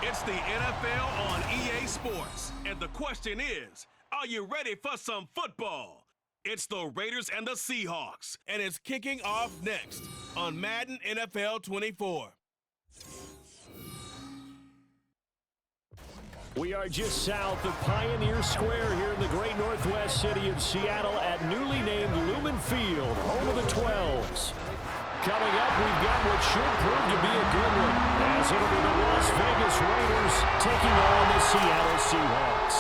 It's the NFL on EA Sports. And the question is, are you ready for some football? It's the Raiders and the Seahawks. And it's kicking off next on Madden NFL 24. We are just south of Pioneer Square here in the great northwest city of Seattle at newly named Lumen Field, home of the 12s. Coming up, we've got what should prove to be a good one, as it'll be the Las Vegas Raiders taking on the Seattle Seahawks.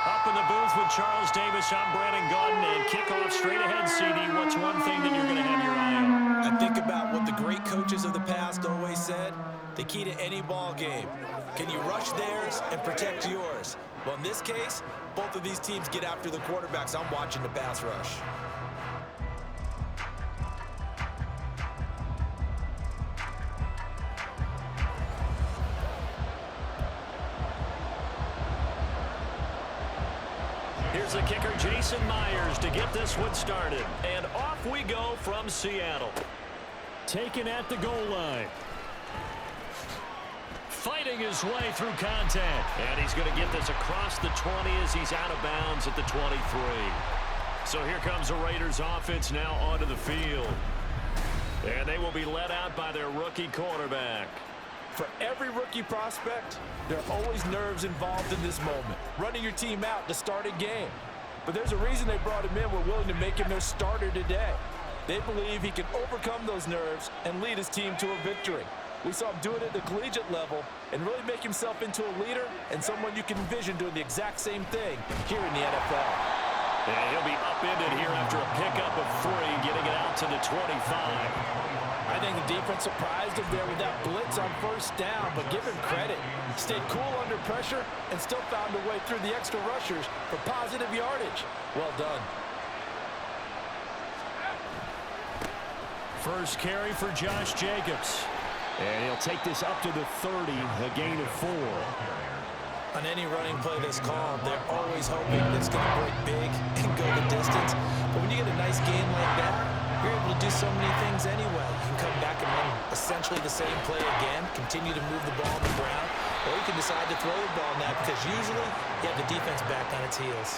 Up in the booth with Charles Davis, I'm Brandon Gaudin, and kickoff straight ahead, CD. What's one thing that you're going to have your eye on? I think about what the great coaches of the past always said. The key to any ball game. Can you rush theirs and protect yours? Well, in this case, both of these teams get after the quarterbacks. I'm watching the pass rush. Here's the kicker, Jason Myers, to get this one started. And off we go from Seattle. Taken at the goal line. Fighting his way through contact. And he's going to get this across the 20 as he's out of bounds at the 23. So here comes the Raiders offense now onto the field. And they will be led out by their rookie quarterback. For every rookie prospect, there are always nerves involved in this moment. Running your team out to start a game. But there's a reason they brought him in. We're willing to make him their starter today. They believe he can overcome those nerves and lead his team to a victory. We saw him do it at the collegiate level and really make himself into a leader and someone you can envision doing the exact same thing here in the NFL. And he'll be upended here after a pickup of 3, getting it out to the 25. I think the defense surprised him there with that blitz on first down, but give him credit. Stayed cool under pressure and still found a way through the extra rushers for positive yardage. Well done. First carry for Josh Jacobs. And he'll take this up to the 30, a gain of 4. On any running play that's called, they're always hoping that it's going to break big and go the distance. But when you get a nice game like that, you're able to do so many things anyway. You can come back and run essentially the same play again, continue to move the ball on the ground, or you can decide to throw the ball now because usually you have the defense back on its heels.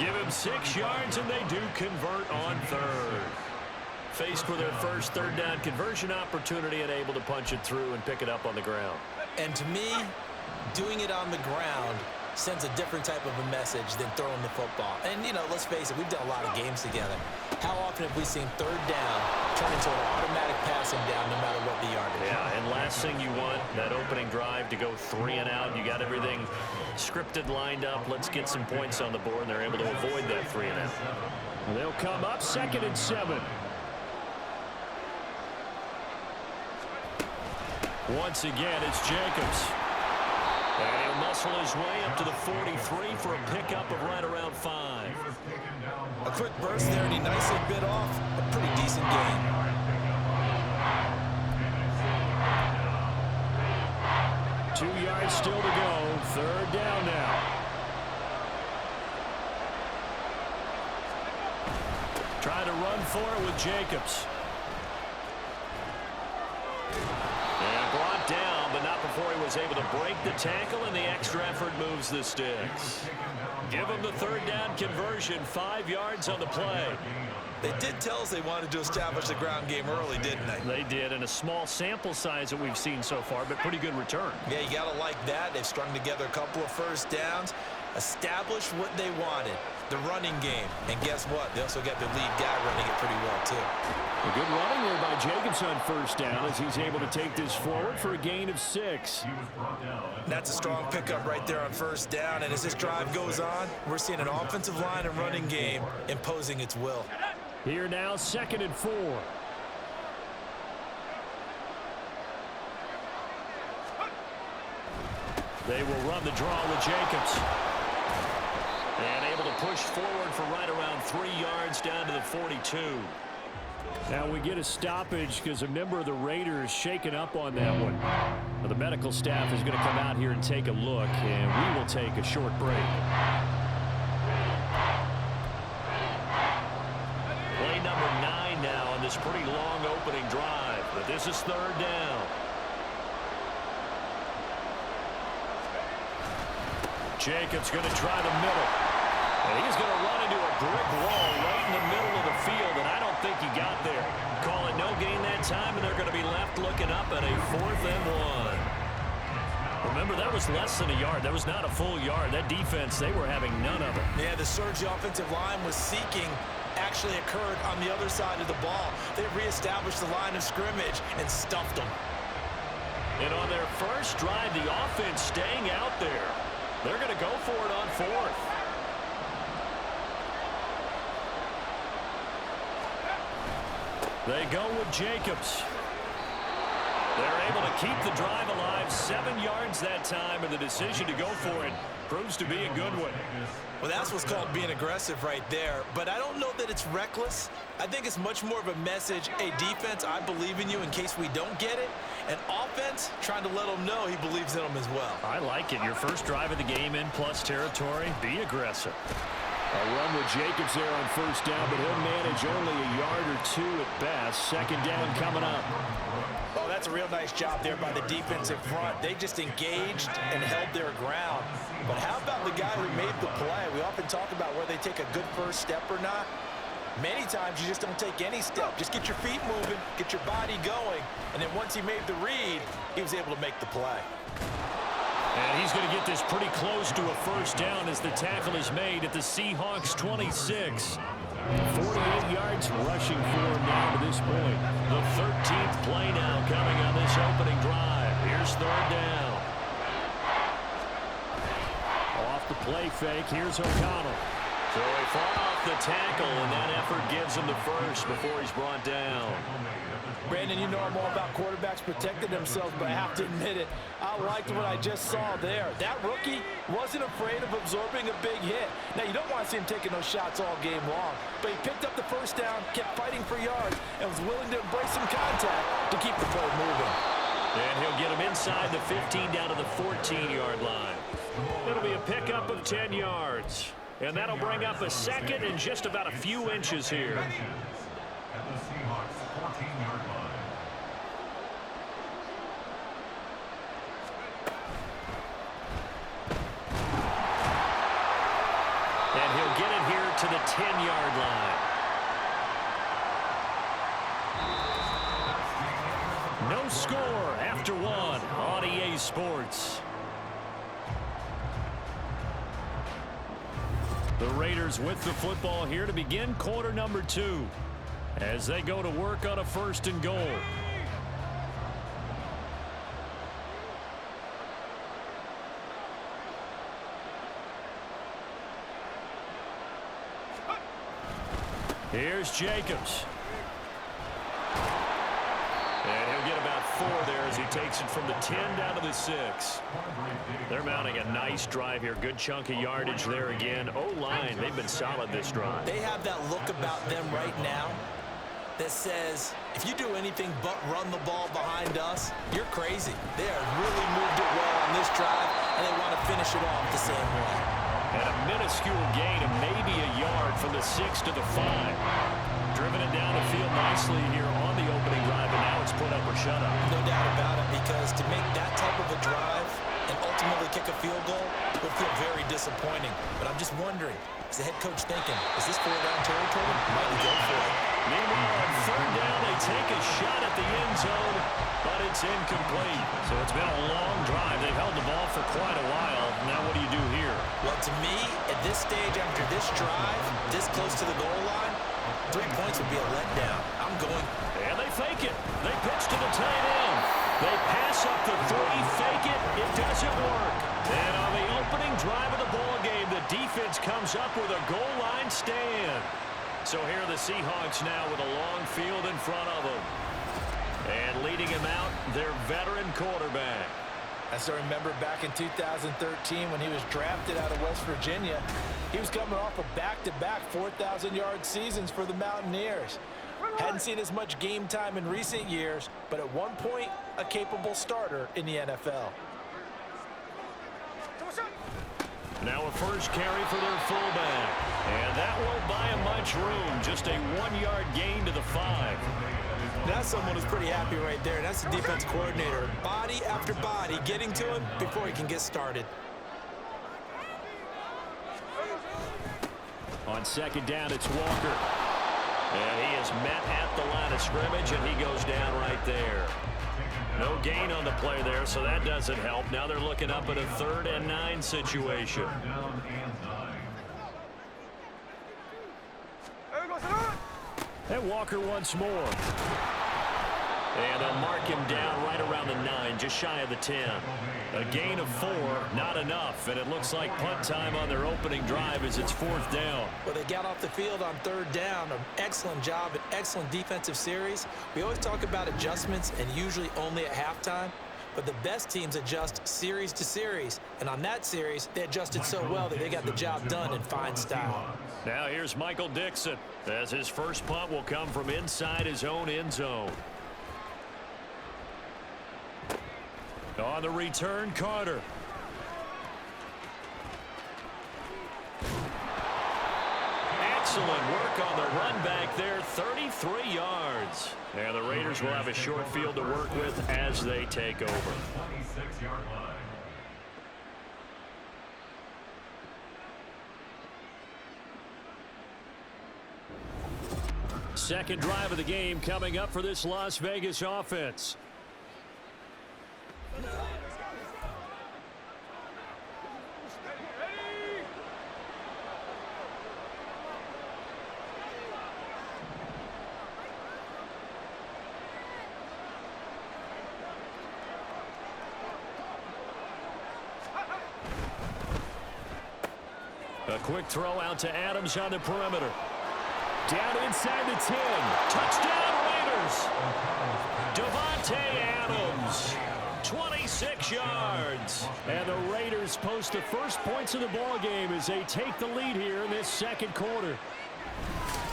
Give him 6 yards, and they do convert on third. Faced with their first third down conversion opportunity and able to punch it through and pick it up on the ground. And to me, doing it on the ground sends a different type of a message than throwing the football. And, you know, let's face it, we've done a lot of games together. How often have we seen third down turn into an automatic passing down no matter what the yardage? Yeah, and last thing you want, that opening drive to go 3 and out. You got everything scripted, lined up. Let's get some points on the board, and they're able to avoid that 3 and out. And they'll come up 2nd and 7. Once again, it's Jacobs. And he'll muscle his way up to the 43 for a pickup of right around 5. A quick burst there, and he nicely bit off a pretty decent gain. Two yards still to go. Third down now. Trying to run for it with Jacobs. And brought down, but not before he was able to break the tackle, and the extra effort moves the sticks. Give him the third down conversion, 5 yards on the play. They did tell us they wanted to establish the ground game early, didn't they? They did, and a small sample size that we've seen so far, but pretty good return. Yeah, you got to like that. They've strung together a couple of first downs, established what they wanted, the running game. And guess what? They also got the lead guy running it pretty well, too. A good running there by Jacobs on first down as he's able to take this forward for a gain of 6. That's a strong pickup right there on first down. And as this drive goes on, we're seeing an offensive line and running game imposing its will. Here now, 2nd and 4. They will run the draw with Jacobs. And able to push forward for right around 3 yards down to the 42. Now we get a stoppage because a member of the Raiders shaken up on that one. Now the medical staff is going to come out here and take a look, and we will take a short break. Play number 9 now on the this pretty long opening drive, but this is third down. Jacobs going to try the middle. And he's going to run into a brick wall right in the middle of the field, and I don't think he got there. Call it no gain that time, and they're going to be left looking up at a 4th and 1. Remember, that was less than a yard. That was not a full yard. That defense, they were having none of it. Yeah, the surge the offensive line was seeking actually occurred on the other side of the ball. They reestablished the line of scrimmage and stuffed them. And on their first drive, the offense staying out there. They're going to go for it on 4th. They go with Jacobs. They're able to keep the drive alive, 7 yards that time, and the decision to go for it proves to be a good one. Well, that's what's called being aggressive right there, but I don't know that it's reckless. I think it's much more of a message, hey, defense, I believe in you in case we don't get it, and offense trying to let them know he believes in them as well. I like it. Your first drive of the game in plus territory, be aggressive. A run with Jacobs there on first down, but he'll manage only a yard or 2 at best. Second down coming up. Oh, that's a real nice job there by the defensive front. They just engaged and held their ground. But how about the guy who made the play? We often talk about whether they take a good first step or not. Many times you just don't take any step. Just get your feet moving, get your body going, and then once he made the read, he was able to make the play. And he's going to get this pretty close to a first down as the tackle is made at the Seahawks 26. 48 yards rushing for him now to this point. The 13th play now coming on this opening drive. Here's third down. Off the play fake, here's O'Connell. So he fought off the tackle, and that effort gives him the first before he's brought down. Brandon, you know I'm all about quarterbacks protecting themselves, but I have to admit it, I liked what I just saw there. That rookie wasn't afraid of absorbing a big hit. Now, you don't want to see him taking those shots all game long, but he picked up the first down, kept fighting for yards, and was willing to embrace some contact to keep the play moving. And he'll get him inside the 15 down to the 14-yard line. It'll be a pickup of 10 yards. And that'll bring up a second and just about a few inches here. At the Seahawks 14-yard line. And he'll get it here to the 10-yard line. No score after 1 on EA Sports. The Raiders with the football here to begin quarter number 2 as they go to work on a 1st and goal. Here's Jacobs. And he'll get about 4 there as he takes it from the 10 down to the 6. They're mounting a nice drive here. Good chunk of yardage there again. O-line, they've been solid this drive. They have that look about them right now that says, if you do anything but run the ball behind us, you're crazy. They have really moved it well on this drive, and they want to finish it off the same way. And a minuscule gain of maybe a yard from the 6 to the 5. Driven it down the field nicely here on the opening drive, and now it's put up or shut up. No doubt about it, because to make that type of a drive and ultimately kick a field goal would feel very disappointing. But I'm just wondering, is the head coach thinking, is this 4-down territory? Might we go for it? Meanwhile, on third down, they take a shot at the end zone, but it's incomplete. So it's been a long drive. They've held the ball for quite a while. Now what do you do here? Well, to me, at this stage, after this drive, this close to the goal line, 3 points would be a letdown. I'm going. And they fake it. They pitch to the tight end. They pass up the 3, fake it. It doesn't work. And on the opening drive of the ball game, the defense comes up with a goal line stand. So here are the Seahawks now with a long field in front of them. And leading him out, their veteran quarterback. I still remember back in 2013 when he was drafted out of West Virginia. He was coming off of back-to-back 4,000-yard seasons for the Mountaineers. Hadn't seen as much game time in recent years, but at one point, a capable starter in the NFL. Now a first carry for their fullback. And that won't buy him much room. Just a 1-yard gain to the 5. That's someone who's pretty happy right there. That's the defense coordinator. Body after body getting to him before he can get started. On second down, it's Walker. And he is met at the line of scrimmage, and he goes down right there. No gain on the play there, so that doesn't help. Now they're looking up at a 3rd and 9 situation. And Walker once more. And they'll mark him down right around the 9, just shy of the 10. A gain of 4, not enough, and it looks like punt time on their opening drive as it's 4th down. Well, they got off the field on 3rd down. An excellent job, an excellent defensive series. We always talk about adjustments and usually only at halftime, but the best teams adjust series to series. And on that series, they adjusted so well that they got the job done in fine style. Now here's Michael Dixon as his first punt will come from inside his own end zone. On the return, Carter. Excellent work on the run back there, 33 yards. And the Raiders will have a short field to work with as they take over. 26-yard line. Second drive of the game coming up for this Las Vegas offense. A quick throw out to Adams on the perimeter. Down inside the 10. Touchdown Raiders. Devontae Adams. 26 yards. And the Raiders post the first points of the ball game as they take the lead here in this second quarter.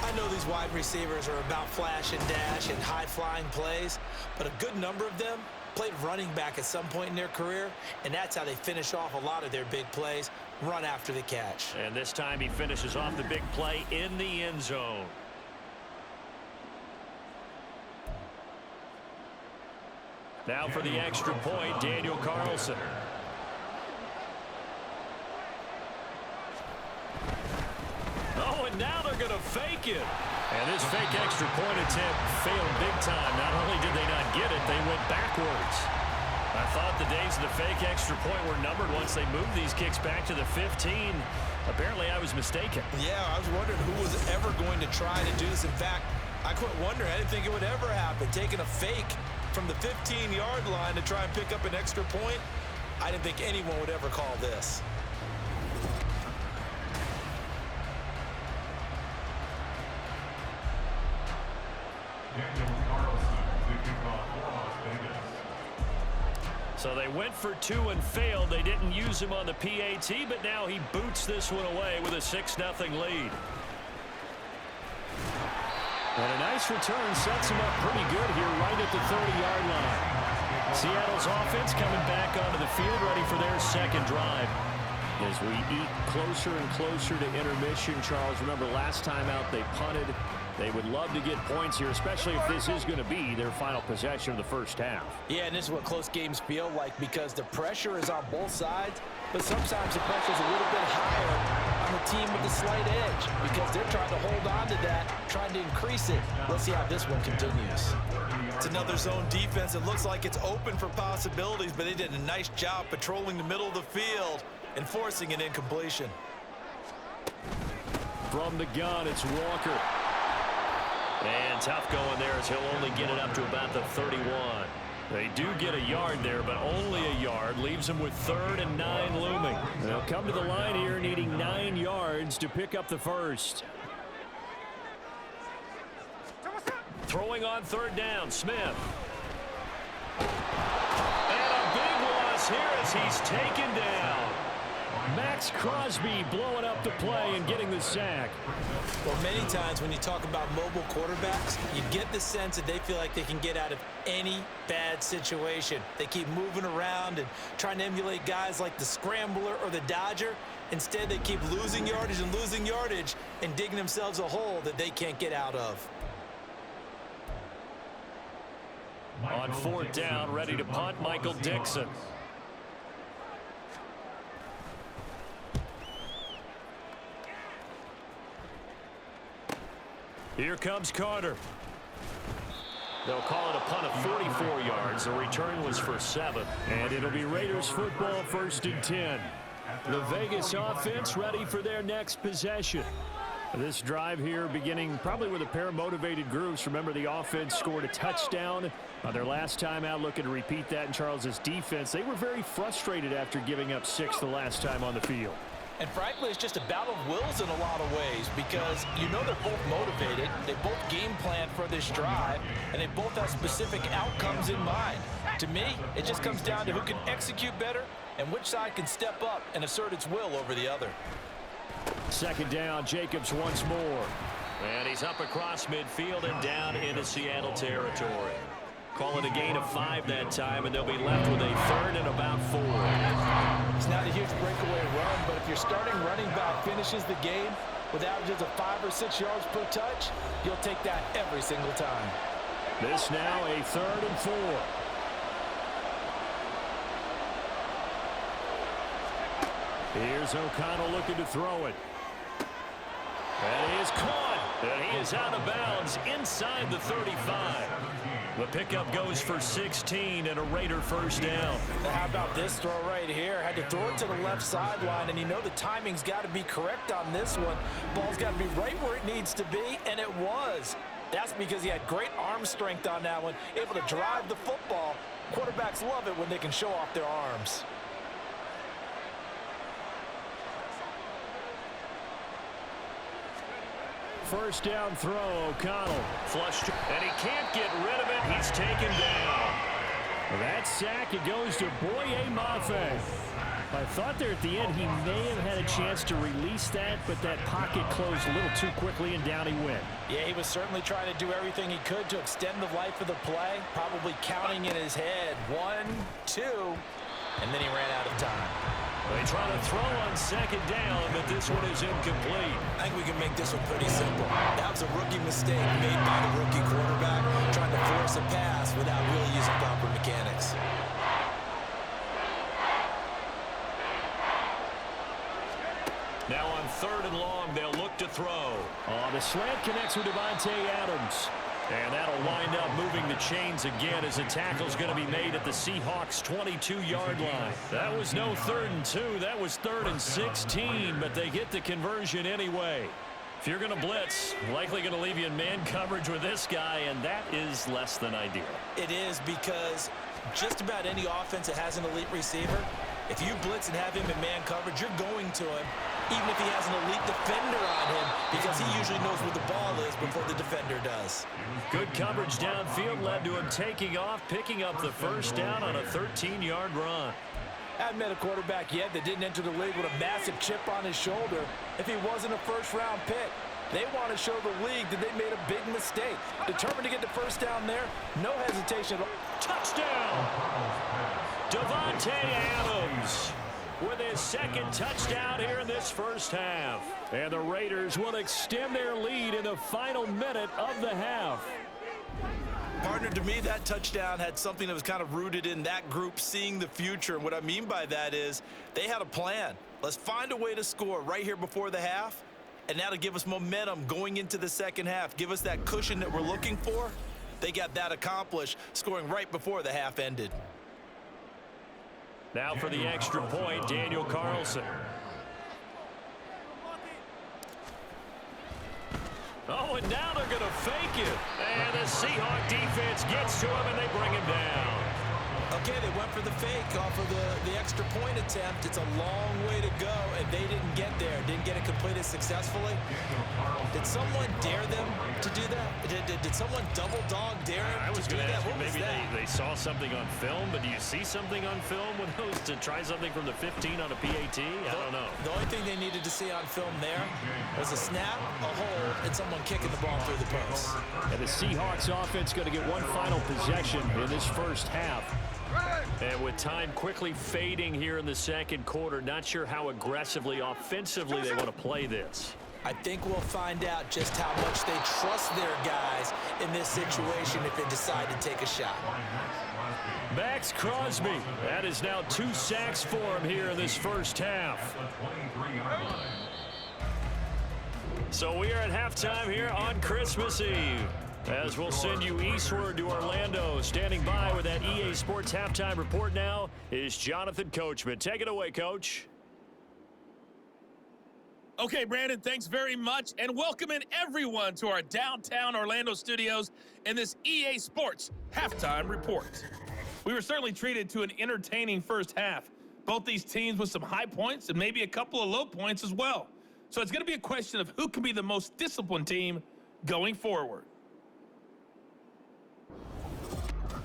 I know these wide receivers are about flash and dash and high-flying plays, but a good number of them played running back at some point in their career, and that's how they finish off a lot of their big plays, run after the catch. And this time he finishes off the big play in the end zone. Now for the extra point, Daniel Carlson. Oh, and now they're going to fake it. And this fake extra point attempt failed big time. Not only did they not get it, they went backwards. I thought the days of the fake extra point were numbered once they moved these kicks back to the 15. Apparently, I was mistaken. Yeah, I was wondering who was ever going to try to do this. In fact, I quit wondering. I didn't think it would ever happen. Taking a fake from the 15-yard line to try and pick up an extra point, I didn't think anyone would ever call this. So they went for 2 and failed. They didn't use him on the PAT, but now he boots this one away with a 6-0 lead. And a nice return sets him up pretty good here right at the 30-yard line. Seattle's offense coming back onto the field ready for their second drive. As we eat closer and closer to intermission, Charles, remember last time out they punted. They would love to get points here, especially if this is going to be their final possession of the first half. Yeah, and this is what close games feel like because the pressure is on both sides, but sometimes the pressure is a little bit higher on the team with the slight edge because they're trying to hold on to that, trying to increase it. Let's see how this one continues. It's another zone defense. It looks like it's open for possibilities, but they did a nice job patrolling the middle of the field and forcing an incompletion. From the gun, it's Walker. And tough going there as he'll only get it up to about the 31. They do get a yard there, but only a yard. Leaves them with 3rd and 9 looming. They'll come to the line here needing 9 yards to pick up the first. Throwing on 3rd down, Smith. And a big loss here as he's taken down. Max Crosby blowing up the play and getting the sack. Well, many times when you talk about mobile quarterbacks, you get the sense that they feel like they can get out of any bad situation. They keep moving around and trying to emulate guys like the Scrambler or the Dodger. Instead, they keep losing yardage and digging themselves a hole that they can't get out of. On fourth down, ready to punt, Michael Dixon. Here comes Carter. They'll call it a punt of 44 yards. The return was for 7. And it'll be Raiders football, 1st and 10. The Vegas offense ready for their next possession. This drive here beginning probably with a pair of motivated groups. Remember, the offense scored a touchdown on their last time out, looking to repeat that in Charles's defense. They were very frustrated after giving up 6 the last time on the field. And frankly, it's just a battle of wills in a lot of ways because you know they're both motivated, they both game plan for this drive, and they both have specific outcomes in mind. To me, it just comes down to who can execute better and which side can step up and assert its will over the other. Second down, Jacobs once more. And he's up across midfield and down into Seattle territory. Call it a gain of 5 that time, and they'll be left with a 3rd and about 4. It's not a huge breakaway run, but if your starting running back finishes the game with averages of 5 or 6 yards per touch, you'll take that every single time. This now a 3rd and 4. Here's O'Connell looking to throw it. And he is caught. And he is out of bounds inside the 35. The pickup goes for 16 and a Raider 1st down. Now how about this throw right here? Had to throw it to the left sideline, and you know the timing's got to be correct on this one. Ball's got to be right where it needs to be, and it was. That's because he had great arm strength on that one, able to drive the football. Quarterbacks love it when they can show off their arms. First down throw, O'Connell. Flushed, and he can't get rid of it. He's taken down. That sack, it goes to Boye Mafe. I thought there at the end he may have had a chance to release that, but that pocket closed a little too quickly, and down he went. Yeah, he was certainly trying to do everything he could to extend the life of the play, probably counting in his head 1, 2, and then he ran out of time. They try to throw on second down, but this one is incomplete. I think we can make this one pretty simple. That was a rookie mistake made by the rookie quarterback, trying to force a pass without really using proper mechanics. Now on 3rd and long, they'll look to throw. The slant connects with Devontae Adams. And that'll wind up moving the chains again as a tackle's going to be made at the Seahawks' 22-yard line. That was no 3rd and 2. That was 3rd and 16, but they get the conversion anyway. If you're going to blitz, likely going to leave you in man coverage with this guy, and that is less than ideal. It is because just about any offense that has an elite receiver, if you blitz and have him in man coverage, you're going to him, even if he has an elite defender on him, because he usually knows where the ball is before the defender does. Good coverage downfield led to him taking off, picking up the 1st down on a 13-yard run. I haven't met a quarterback yet that didn't enter the league with a massive chip on his shoulder if he wasn't a first-round pick. They want to show the league that they made a big mistake. Determined to get the 1st down there, no hesitation at all. Touchdown! Devontae Adams with his 2nd touchdown here in this 1st half. And the Raiders will extend their lead in the final minute of the half. Partner, to me, that touchdown had something that was kind of rooted in that group seeing the future. And what I mean by that is they had a plan. Let's find a way to score right here before the half, and that'll give us momentum going into the 2nd half. Give us that cushion that we're looking for. They got that accomplished, scoring right before the half ended. Now for the extra point, Daniel Carlson. Oh, and now they're going to fake it. And the Seahawks defense gets to him, and they bring him down. Okay, they went for the fake off of the extra point attempt. It's a long way to go, and they didn't get there. Didn't get it completed successfully. Did someone dare them to do that? Did someone double dog dare them to do that? Ask you, maybe they saw something on film, but do you see something on film with those to try something from the 15 on a PAT? I don't know. The only thing they needed to see on film there was a snap, a hold, and someone kicking the ball through the post. And the Seahawks offense going to get one final possession in this 1st half. And with time quickly fading here in the 2nd quarter, not sure how aggressively, offensively they want to play this. I think we'll find out just how much they trust their guys in this situation if they decide to take a shot. Max Crosby. That is now 2 sacks for him here in this first half. So we are at halftime here on Christmas Eve, as we'll send you eastward to Orlando. Standing by with that EA Sports halftime report now is Jonathan Coachman. Take it away, Coach. Okay, Brandon, thanks very much, and welcome in everyone to our downtown Orlando studios in this EA Sports halftime report. We were certainly treated to an entertaining first half. Both these teams with some high points and maybe a couple of low points as well. So it's going to be a question of who can be the most disciplined team going forward.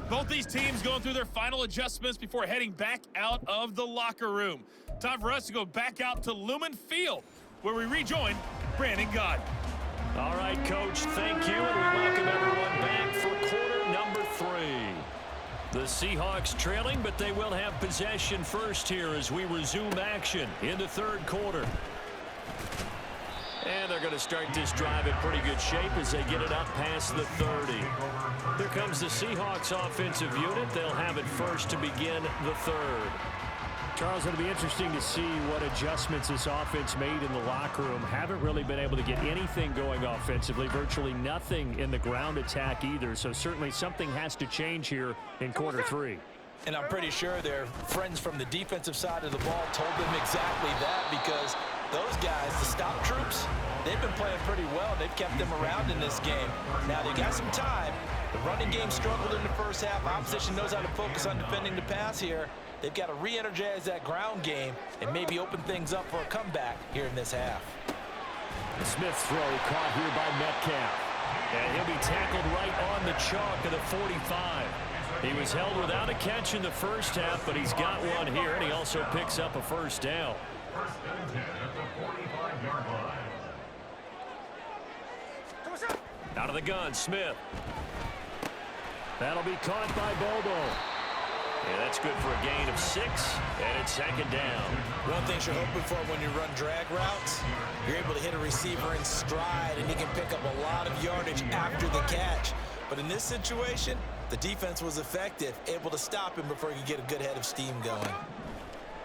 Both these teams going through their final adjustments before heading back out of the locker room. Time for us to go back out to Lumen Field, where we rejoin Brandon Gott. All right, Coach, thank you, and we welcome everyone back for quarter number 3. The Seahawks trailing, but they will have possession first here as we resume action in the third quarter. And they're going to start this drive in pretty good shape as they get it up past the 30. Here comes the Seahawks offensive unit. They'll have it first to begin the third. Charles, it'll be interesting to see what adjustments this offense made in the locker room. Haven't really been able to get anything going offensively, virtually nothing in the ground attack either. So certainly something has to change here in quarter 3. And I'm pretty sure their friends from the defensive side of the ball told them exactly that, because those guys, the stop troops, they've been playing pretty well. They've kept them around in this game. Now they got some time. The running game struggled in the first half. Opposition knows how to focus on defending the pass here. They've got to re-energize that ground game and maybe open things up for a comeback here in this half. Smith's throw caught here by Metcalf. And he'll be tackled right on the chalk of the 45. He was held without a catch in the first half, but he's got one here, and he also picks up a first down. First and 10 at the 45-yard line. Out of the gun, Smith. That'll be caught by Bobo. Yeah, that's good for a gain of 6, and it's second down. One thing you're hoping for when you run drag routes, you're able to hit a receiver in stride, and he can pick up a lot of yardage after the catch. But in this situation, the defense was effective, able to stop him before he could get a good head of steam going.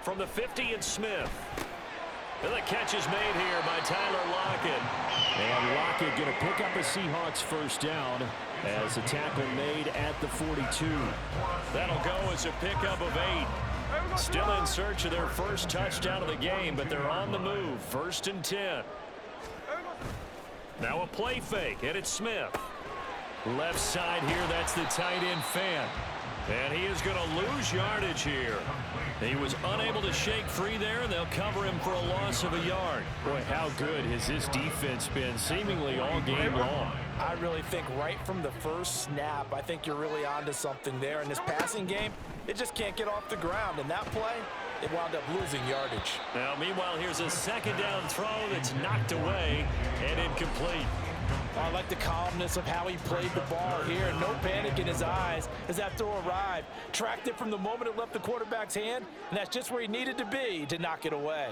From the 50, it's Smith. And the catch is made here by Tyler Lockett. And Lockett going to pick up a Seahawks first down as a tackle made at the 42. That'll go as a pickup of 8. Still in search of their first touchdown of the game, but they're on the move. First and 10. Now a play fake, and it's Smith. Left side here, that's the tight end Fan. And he is going to lose yardage here. He was unable to shake free there, and they'll cover him for a loss of a yard. Boy, how good has this defense been seemingly all game long? I really think right from the first snap, I think you're really onto something there. In this passing game, it just can't get off the ground. In that play, it wound up losing yardage. Now, meanwhile, here's a second down throw that's knocked away and incomplete. I like the calmness of how he played the ball here. No panic in his eyes as that throw arrived. Tracked it from the moment it left the quarterback's hand, and that's just where he needed to be to knock it away.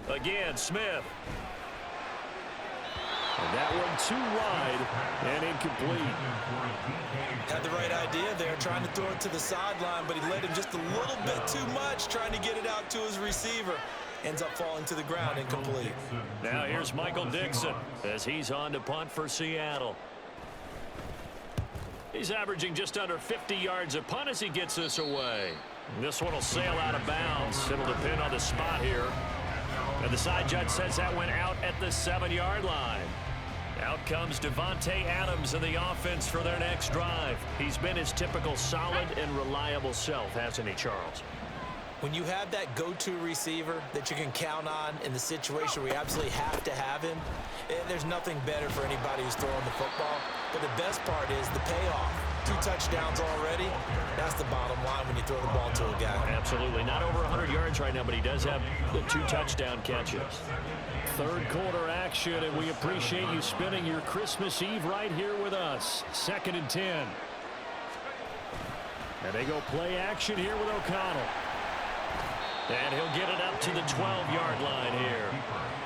Again, Smith. And that one too wide and incomplete. Had the right idea there, trying to throw it to the sideline, but he led him just a little bit too much, trying to get it out to his receiver. Ends up falling to the ground, incomplete. Now here's Michael Dixon as he's on to punt for Seattle. He's averaging just under 50 yards a punt as he gets this away. This one will sail out of bounds. It'll depend on the spot here. And the side judge says that went out at the 7-yard line. Out comes Devontae Adams in the offense for their next drive. He's been his typical solid and reliable self, hasn't he, Charles? When you have that go-to receiver that you can count on in the situation where you absolutely have to have him, there's nothing better for anybody who's throwing the football. But the best part is the payoff. 2 touchdowns already. That's the bottom line when you throw the ball to a guy. Absolutely. Not over 100 yards right now, but he does have the 2 touchdown catches. Third quarter action, and we appreciate you spending your Christmas Eve right here with us. Second and 10. And they go play action here with O'Connell. And he'll get it up to the 12-yard line here.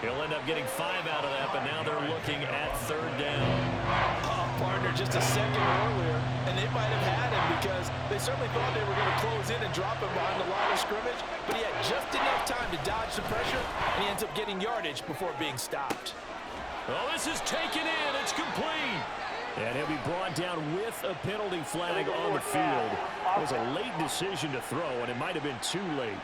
He'll end up getting 5 out of that, but now they're looking at third down. Partner just a second earlier, and they might have had him because they certainly thought they were going to close in and drop him behind the line of scrimmage, but he had just enough time to dodge the pressure, and he ends up getting yardage before being stopped. Oh, this is taken in. It's complete. And he'll be brought down with a penalty flag on the field. It was a late decision to throw, and it might have been too late.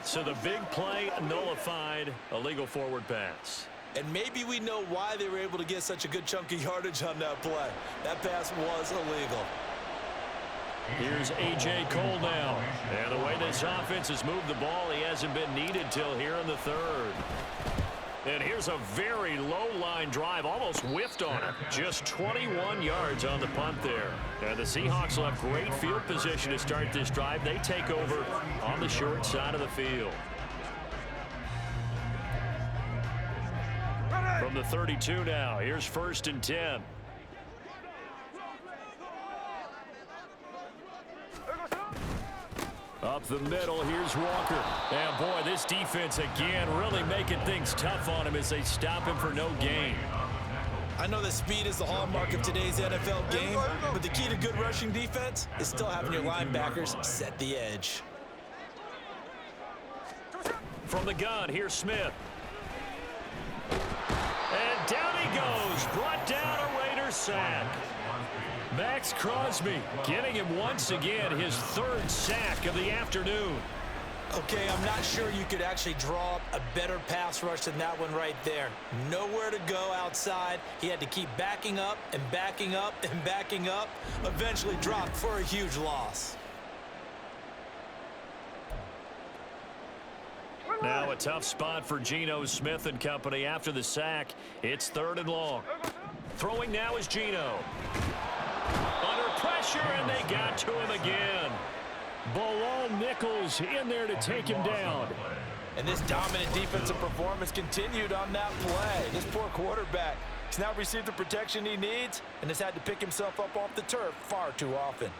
So the big play nullified, a legal forward pass. And maybe we know why they were able to get such a good chunk of yardage on that play. That pass was illegal. Here's A.J. Cole now. And the way this offense has moved the ball, he hasn't been needed till here in the third. And here's a very low-line drive, almost whiffed on it. Just 21 yards on the punt there. And the Seahawks will have great field position to start this drive. They take over on the short side of the field. From the 32 now, here's 1st and 10. Up the middle, here's Walker. And boy, this defense again really making things tough on him as they stop him for no gain. I know that speed is the hallmark of today's NFL game, but the key to good rushing defense is still having your linebackers set the edge. From the gun, here's Smith. And down he goes, brought down a Raider sack. Max Crosby getting him once again his 3rd sack of the afternoon. Okay, I'm not sure you could actually draw up a better pass rush than that one right there. Nowhere to go outside. He had to keep backing up and backing up and backing up. Eventually dropped for a huge loss. Now a tough spot for Geno Smith and company after the sack. It's 3rd and long. Throwing now is Geno. Under pressure, and they got to him again. Bilal Nichols in there to take him down. And this dominant defensive performance continued on that play. This poor quarterback has now received the protection he needs and has had to pick himself up off the turf far too often.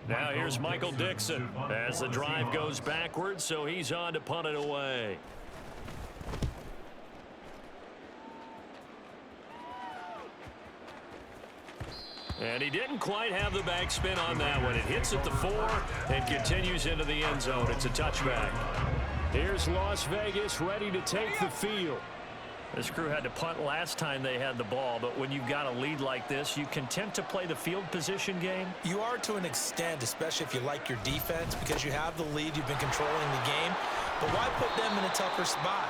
Now here's Michael Dixon as the drive goes backwards, so he's on to punt it away. And he didn't quite have the backspin on that one. It hits at the 4 and continues into the end zone. It's a touchback. Here's Las Vegas ready to take the field. This crew had to punt last time they had the ball, but when you've got a lead like this, you content to play the field position game? You are to an extent, especially if you like your defense, because you have the lead, you've been controlling the game. But why put them in a tougher spot?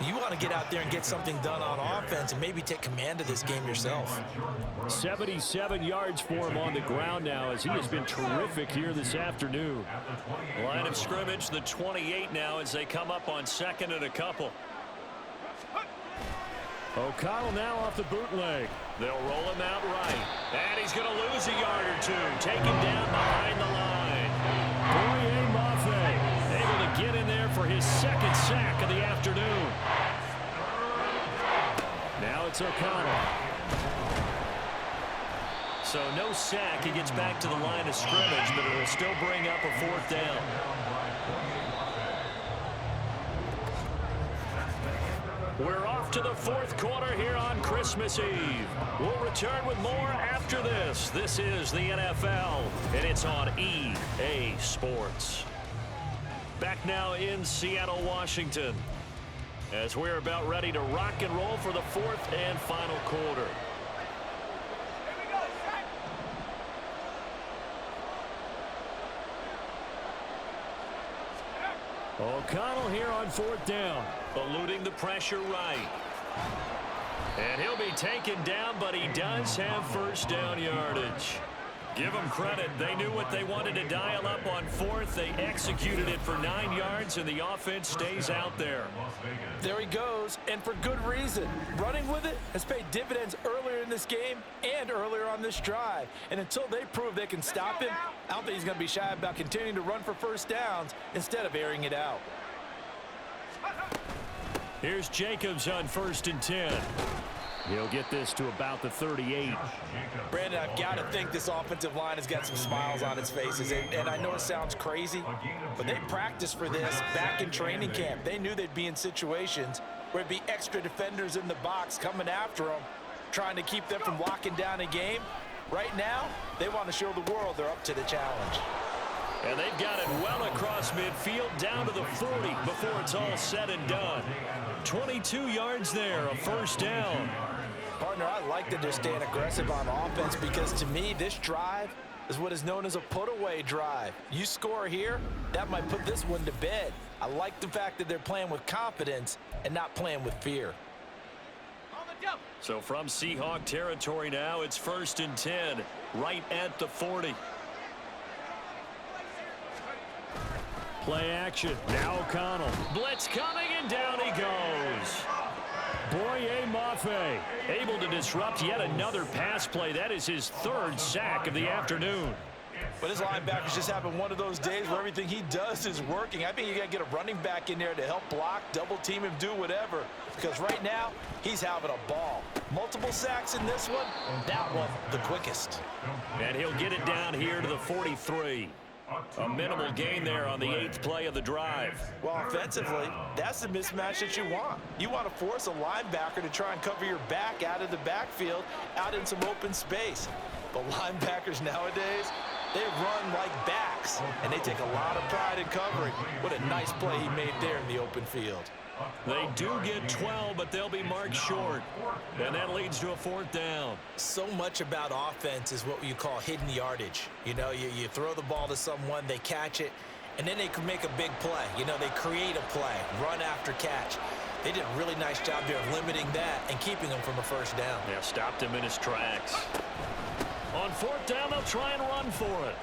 You want to get out there and get something done on offense and maybe take command of this game yourself. 77 yards for him on the ground now as he has been terrific here this afternoon. Line of scrimmage, the 28 now as they come up on 2nd and a couple. O'Connell now off the bootleg. They'll roll him out right. And he's going to lose a yard or 2. Take him down behind the line. Boye Mafe able to get in there for his 2nd sack of the afternoon. Now it's O'Connell. So no sack. He gets back to the line of scrimmage, but it'll still bring up a 4th down. We're off to the 4th quarter here on Christmas Eve. We'll return with more after this. This is the NFL, and it's on EA Sports. Back now in Seattle, Washington, as we're about ready to rock and roll for the 4th and final quarter. O'Connell here on 4th down. Eluding the pressure right. And he'll be taken down, but he does have 1st down yardage. Give them credit. They knew what they wanted to dial up on 4th. They executed it for 9 yards, and the offense stays out there. There he goes, and for good reason. Running with it has paid dividends earlier in this game and earlier on this drive. And until they prove they can stop him, I don't think he's going to be shy about continuing to run for 1st downs instead of airing it out. Here's Jacobs on 1st and 10. He'll get this to about the 38. Brandon, I've got to think this offensive line has got some smiles on its faces. And I know it sounds crazy, but they practiced for this back in training camp. They knew they'd be in situations where it'd be extra defenders in the box coming after them, trying to keep them from locking down a game. Right now, they want to show the world they're up to the challenge. And they've got it well across midfield down to the 40 before it's all said and done. 22 yards there, a 1st down. Partner, I like that they're staying aggressive on offense because to me, this drive is what is known as a put-away drive. You score here, that might put this one to bed. I like the fact that they're playing with confidence and not playing with fear. So from Seahawk territory now, it's 1st and 10, right at the 40. Play action. Now O'Connell. Blitz coming, and down he goes. Boye Mafe. Able to disrupt yet another pass play. That is his 3rd sack of the afternoon. But his linebackers just having one of those days where everything he does is working. I think you got to get a running back in there to help block, double team him, do whatever. Because right now, he's having a ball. Multiple sacks in this one. That one, the quickest. And he'll get it down here to the 43. A minimal gain there on the 8th play of the drive. Well, offensively, that's the mismatch that you want. You want to force a linebacker to try and cover your back out of the backfield, out in some open space. But linebackers nowadays, they run like backs, and they take a lot of pride in covering. What a nice play he made there in the open field. They do get 12, but they'll be marked short. And that leads to a 4th down. So much about offense is what you call hidden yardage. You know, you throw the ball to someone, they catch it, and then they can make a big play. You know, they create a play, run after catch. They did a really nice job there of limiting that and keeping him from a 1st down. Yeah, stopped him in his tracks. On 4th down, they'll try and run for it.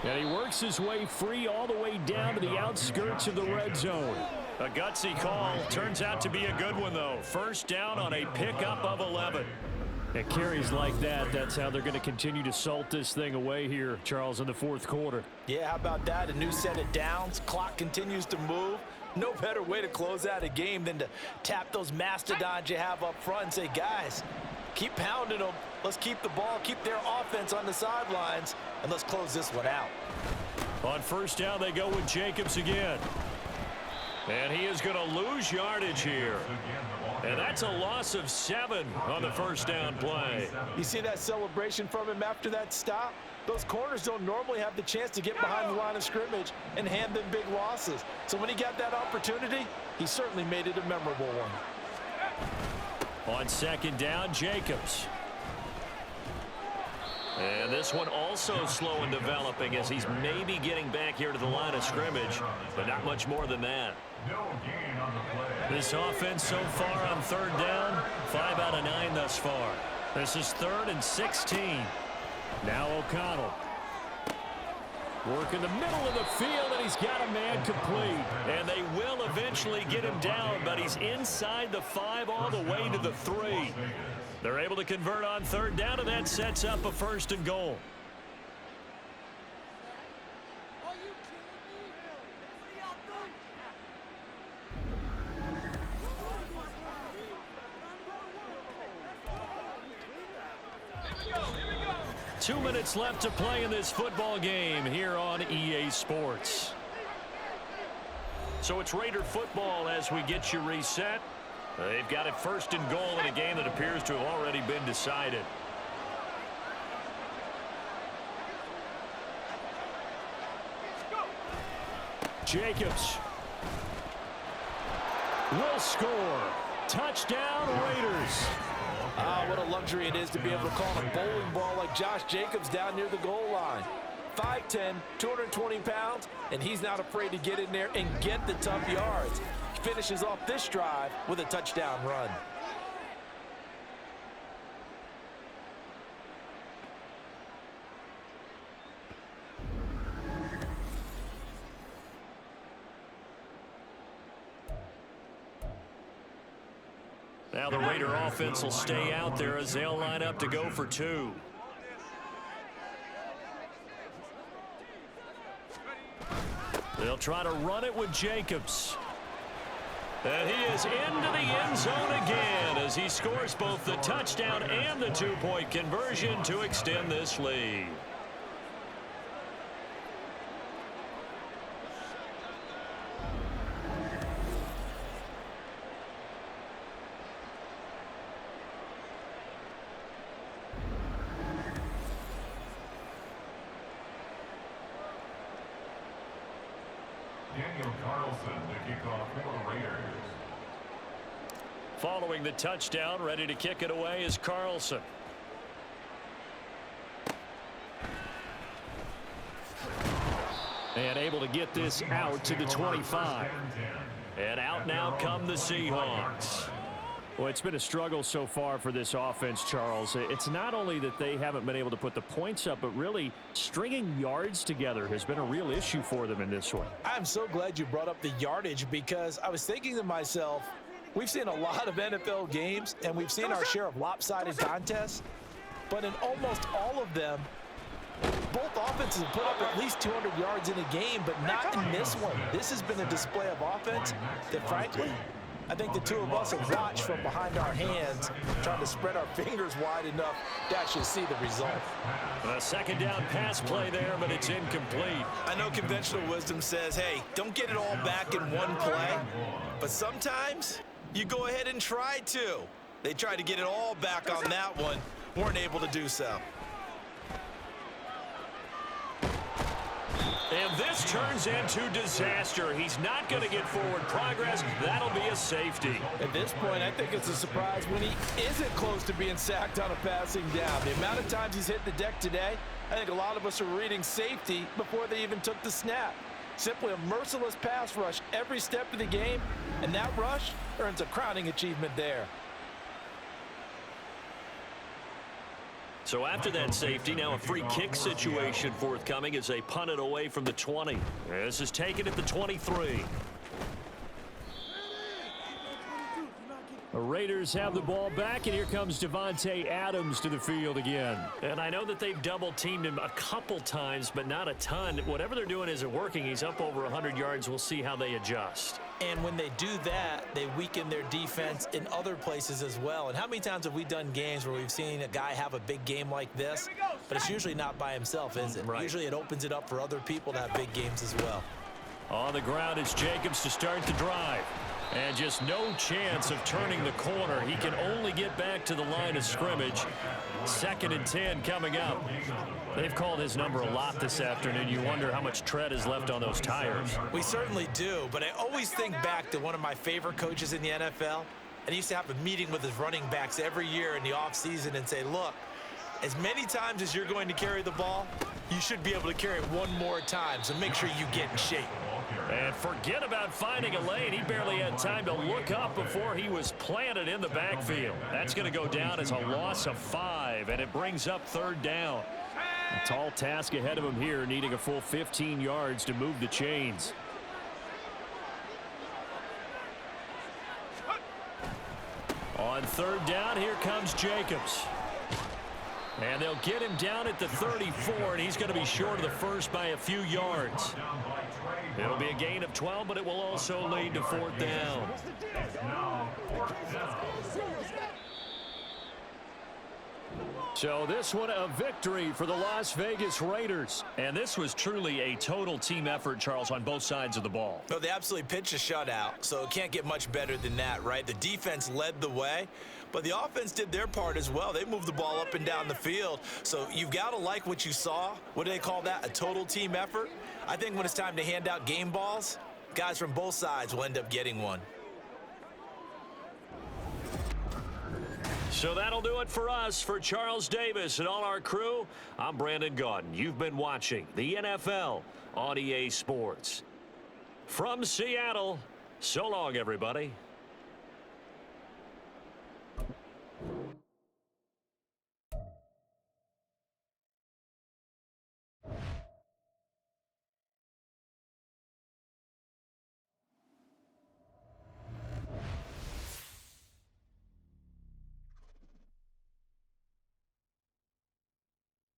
And he works his way free all the way down to the outskirts of the red zone. A gutsy call. Turns out to be a good one, though. 1st down on a pickup of 11. And carries like that, that's how they're going to continue to salt this thing away here, Charles, in the 4th quarter. Yeah, how about that? A new set of downs. Clock continues to move. No better way to close out a game than to tap those mastodons you have up front and say, guys, keep pounding them. Let's keep the ball, keep their offense on the sidelines, and let's close this one out. On 1st down, they go with Jacobs again. And he is going to lose yardage here. And that's a loss of 7 on the 1st down play. You see that celebration from him after that stop? Those corners don't normally have the chance to get behind the line of scrimmage and hand them big losses. So when he got that opportunity, he certainly made it a memorable one. On 2nd down, Jacobs. And this one also slow in developing as he's maybe getting back here to the line of scrimmage, but not much more than that. This offense so far on 3rd down, 5 out of 9 thus far. This is 3rd and 16. Now O'Connell. Work in the middle of the field, and he's got a man complete. And they will eventually get him down, but he's inside the 5 all the way to the 3. They're able to convert on 3rd down, and that sets up a 1st and goal. Two minutes left to play in this football game here on EA Sports. So it's Raider football as we get you reset. They've got it 1st and goal in a game that appears to have already been decided. Jacobs will score. Touchdown, Raiders. Ah, what a luxury it is to be able to call a bowling ball like Josh Jacobs down near the goal line. 5'10", 220 pounds, and he's not afraid to get in there and get the tough yards. He finishes off this drive with a touchdown run. Now the Raider offense will stay out there as they'll line up to go for 2. They'll try to run it with Jacobs. And he is into the end zone again as he scores both the touchdown and the two-point conversion to extend this lead. To kick off for the Raiders. Following the touchdown, ready to kick it away is Carlson. And able to get this out to the 25. And out now come the Seahawks. Well, it's been a struggle so far for this offense, Charles. It's not only that they haven't been able to put the points up, but really stringing yards together has been a real issue for them in this one. I'm so glad you brought up the yardage because I was thinking to myself, we've seen a lot of NFL games and we've seen our share of lopsided contests, but in almost all of them, both offenses have put up at least 200 yards in a game, but not in this one. This has been a display of offense that, frankly, I think the two of us have watched from behind our hands, trying to spread our fingers wide enough to actually see the result. A second down pass play there, but it's incomplete. I know conventional wisdom says, hey, don't get it all back in one play, but sometimes you go ahead and try to. They tried to get it all back on that one, weren't able to do so. And this turns into disaster. He's not going to get forward progress. That'll be a safety. At this point, I think it's a surprise when he isn't close to being sacked on a passing down. The amount of times he's hit the deck today, I think a lot of us are reading safety before they even took the snap. Simply a merciless pass rush every step of the game, and that rush earns a crowning achievement there. So after that safety, now a free kick situation forthcoming as they punt it away from the 20. This is taken at the 23. The Raiders have the ball back, and here comes Davante Adams to the field again. And I know that they've double-teamed him a couple times, but not a ton. Whatever they're doing isn't working. He's up over 100 yards. We'll see how they adjust. And when they do that, they weaken their defense in other places as well. And how many times have we done games where we've seen a guy have a big game like this, but it's usually not by himself, is it? Right. Usually it opens it up for other people to have big games as well. On the ground is Jacobs to start the drive. And just no chance of turning the corner. He can only get back to the line of scrimmage. 2nd and 10 coming up. They've called his number a lot this afternoon. You wonder how much tread is left on those tires. We certainly do, but I always think back to one of my favorite coaches in the NFL, and he used to have a meeting with his running backs every year in the offseason and say, look, as many times as you're going to carry the ball, you should be able to carry it one more time, so make sure you get in shape. And forget about finding a lane. He barely had time to look up before he was planted in the backfield. That's going to go down as a loss of 5, and it brings up 3rd down. A tall task ahead of him here, needing a full 15 yards to move the chains. On 3rd down, here comes Jacobs. And they'll get him down at the 34, and he's going to be short of the first by a few yards. It'll be a gain of 12, but it will also lead to 4th down. So this one a victory for the Las Vegas Raiders. And this was truly a total team effort, Charles, on both sides of the ball. No, they absolutely pitched a shutout, so it can't get much better than that, right? The defense led the way, but the offense did their part as well. They moved the ball up and down the field, so you've got to like what you saw. What do they call that? A total team effort? I think when it's time to hand out game balls, guys from both sides will end up getting one. So that'll do it for us. For Charles Davis and all our crew, I'm Brandon Gaudin. You've been watching the NFL on EA Sports. From Seattle, so long, everybody.